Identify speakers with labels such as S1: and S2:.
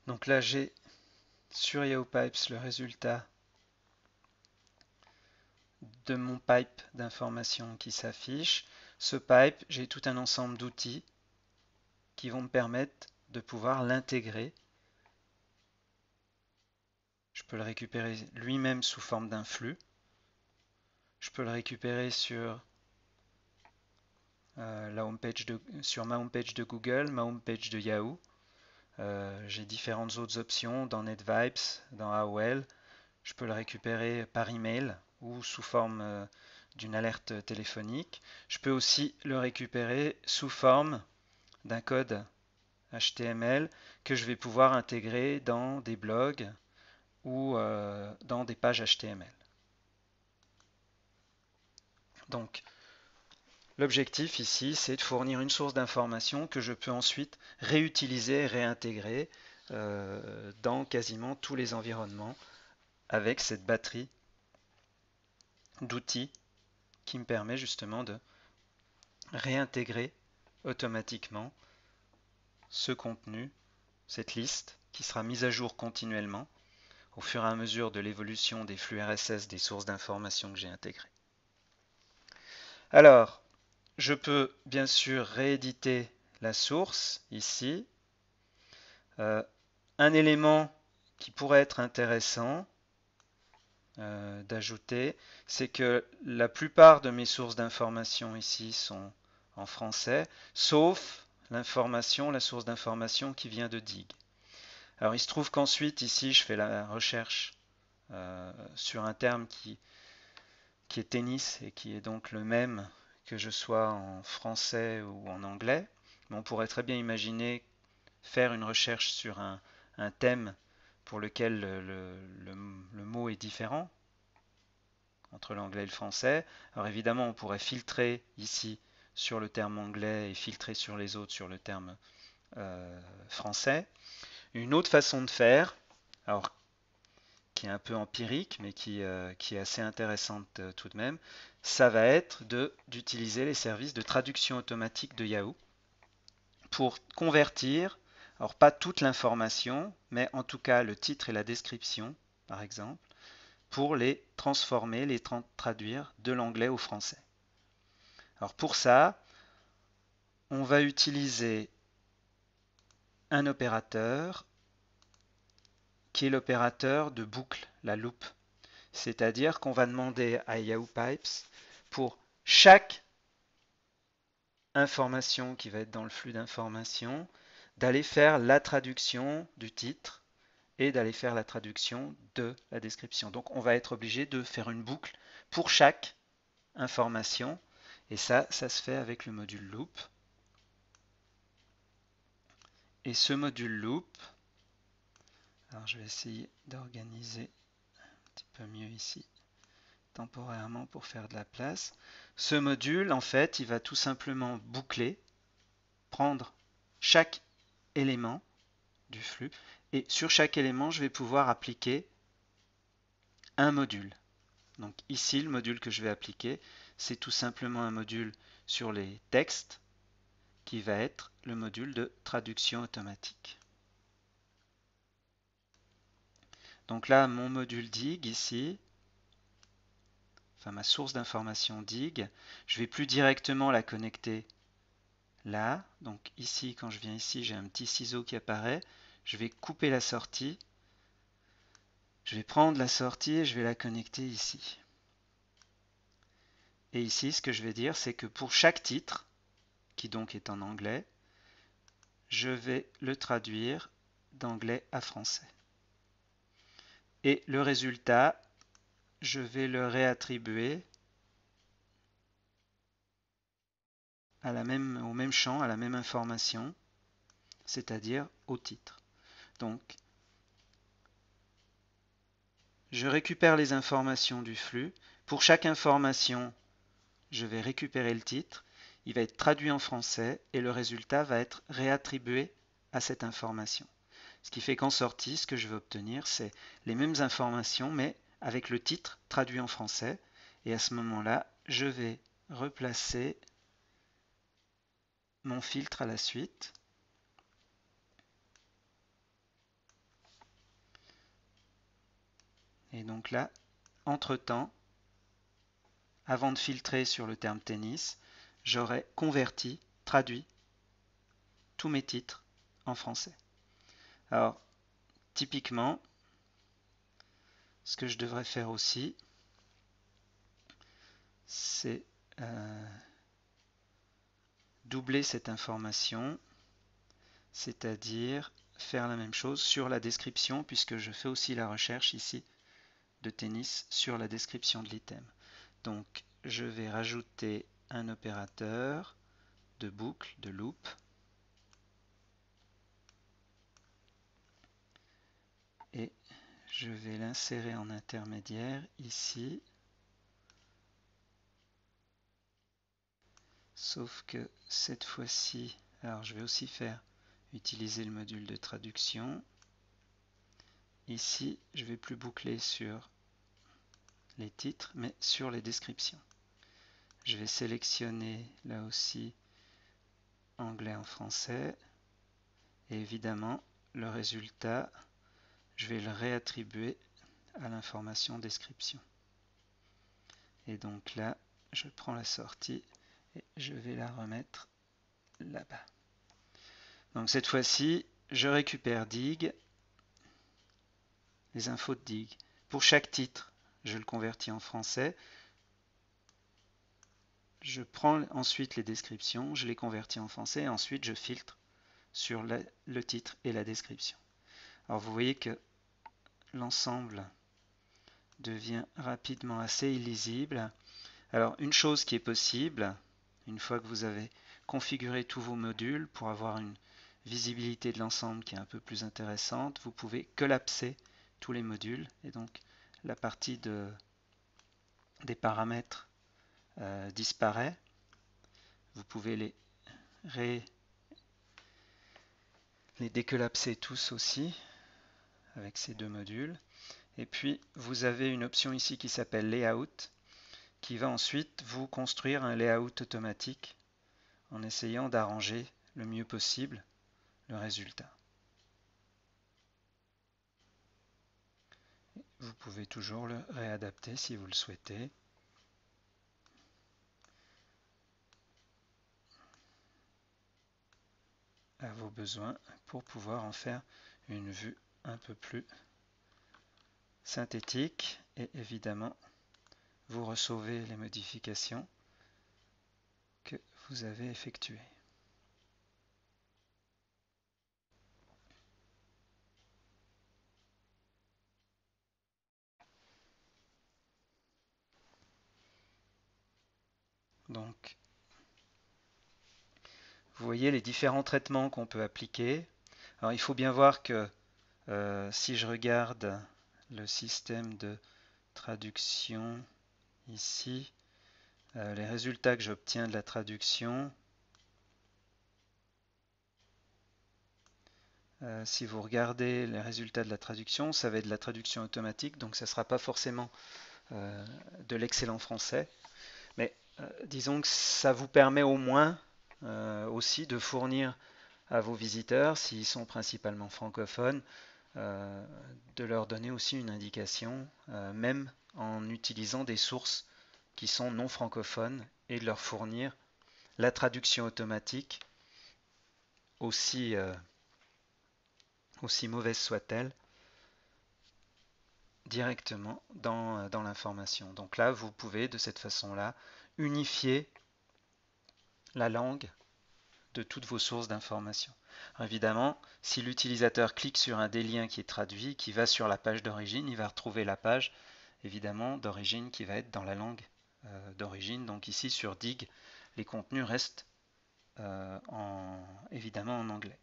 S1: Donc là, j'ai sur Yahoo Pipes le résultat de mon pipe d'information qui s'affiche. Ce pipe, j'ai tout un ensemble d'outils qui vont me permettre de pouvoir l'intégrer. Je peux le récupérer lui-même sous forme d'un flux. Je peux le récupérer sur sur ma homepage de Google, ma homepage de Yahoo. J'ai différentes autres options dans NetVibes, dans AOL. Je peux le récupérer par email ou sous forme d'une alerte téléphonique. Je peux aussi le récupérer sous forme d'un code HTML que je vais pouvoir intégrer dans des blogs ou dans des pages HTML. Donc, l'objectif ici, c'est de fournir une source d'information que je peux ensuite réutiliser et réintégrer dans quasiment tous les environnements avec cette batterie d'outils qui me permet justement de réintégrer automatiquement ce contenu, cette liste qui sera mise à jour continuellement au fur et à mesure de l'évolution des flux RSS des sources d'information que j'ai intégrées. Alors, je peux bien sûr rééditer la source ici. Un élément qui pourrait être intéressant d'ajouter, c'est que la plupart de mes sources d'information ici sont en français, sauf la source d'information qui vient de Dig. Alors il se trouve qu'ensuite ici je fais la recherche sur un terme qui est tennis et qui est donc le même que je sois en français ou en anglais. Mais on pourrait très bien imaginer faire une recherche sur un thème pour lequel le mot est différent entre l'anglais et le français. Alors évidemment, on pourrait filtrer ici sur le terme anglais et filtrer sur les autres sur le terme français. Une autre façon de faire, alors qui est un peu empirique, mais qui est assez intéressante tout de même, ça va être d'utiliser les services de traduction automatique de Yahoo pour convertir, alors pas toute l'information, mais en tout cas le titre et la description, par exemple, pour les transformer, les traduire de l'anglais au français. Alors pour ça, on va utiliser un opérateur qui est l'opérateur de boucle, la loop. C'est-à-dire qu'on va demander à Yahoo Pipes pour chaque information qui va être dans le flux d'informations d'aller faire la traduction du titre et d'aller faire la traduction de la description. Donc on va être obligé de faire une boucle pour chaque information et ça se fait avec le module loop. Et ce module loop, alors je vais essayer d'organiser un petit peu mieux ici temporairement pour faire de la place. Ce module, en fait, il va tout simplement boucler, prendre chaque élément du flux et sur chaque élément, je vais pouvoir appliquer un module. Donc ici, le module que je vais appliquer, c'est tout simplement un module sur les textes qui va être le module de traduction automatique. Donc là, mon module dig ici, enfin ma source d'information dig, je ne vais plus directement la connecter là. Donc ici, quand je viens ici, j'ai un petit ciseau qui apparaît. Je vais couper la sortie. Je vais prendre la sortie et je vais la connecter ici. Et ici, ce que je vais dire, c'est que pour chaque titre, qui donc est en anglais, je vais le traduire d'anglais à français. Et le résultat, je vais le réattribuer au même champ, à la même information, c'est-à-dire au titre. Donc, je récupère les informations du flux. Pour chaque information, je vais récupérer le titre. Il va être traduit en français et le résultat va être réattribué à cette information. Ce qui fait qu'en sortie, ce que je vais obtenir, c'est les mêmes informations, mais avec le titre traduit en français. Et à ce moment-là, je vais replacer mon filtre à la suite. Et donc là, entre-temps, avant de filtrer sur le terme tennis, j'aurais converti, traduit tous mes titres en français. Alors, typiquement, ce que je devrais faire aussi, c'est doubler cette information, c'est-à-dire faire la même chose sur la description, puisque je fais aussi la recherche ici de tennis sur la description de l'item. Donc, je vais rajouter un opérateur de boucle, de loop, et je vais l'insérer en intermédiaire ici. Sauf que cette fois-ci, alors je vais aussi utiliser le module de traduction. Ici, je ne vais plus boucler sur les titres, mais sur les descriptions. Je vais sélectionner là aussi anglais en français. Et évidemment, le résultat, je vais le réattribuer à l'information description. Et donc là, je prends la sortie et je vais la remettre là-bas. Donc cette fois-ci, je récupère dig, les infos de dig. Pour chaque titre, je le convertis en français. Je prends ensuite les descriptions, je les convertis en français et ensuite je filtre sur le titre et la description. Alors vous voyez que l'ensemble devient rapidement assez illisible. Alors une chose qui est possible, une fois que vous avez configuré tous vos modules pour avoir une visibilité de l'ensemble qui est un peu plus intéressante, vous pouvez collapser tous les modules et donc la partie des paramètres disparaît. Vous pouvez les décollapser tous aussi avec ces deux modules. Et puis vous avez une option ici qui s'appelle Layout qui va ensuite vous construire un layout automatique en essayant d'arranger le mieux possible le résultat. Vous pouvez toujours le réadapter si vous le souhaitez. À vos besoins pour pouvoir en faire une vue un peu plus synthétique et évidemment vous recevez les modifications que vous avez effectuées. Donc, vous voyez les différents traitements qu'on peut appliquer. Alors, il faut bien voir que si je regarde le système de traduction ici, les résultats que j'obtiens de la traduction, si vous regardez les résultats de la traduction, ça va être de la traduction automatique, donc ça ne sera pas forcément de l'excellent français. Mais disons que ça vous permet au moins aussi de fournir à vos visiteurs, s'ils sont principalement francophones, de leur donner aussi une indication, même en utilisant des sources qui sont non francophones, et de leur fournir la traduction automatique, aussi mauvaise soit-elle, directement dans l'information. Donc là, vous pouvez de cette façon-là unifier la langue de toutes vos sources d'information. Évidemment, si l'utilisateur clique sur un des liens qui est traduit, qui va sur la page d'origine, il va retrouver la page évidemment d'origine qui va être dans la langue d'origine. Donc ici sur Dig, les contenus restent évidemment en anglais.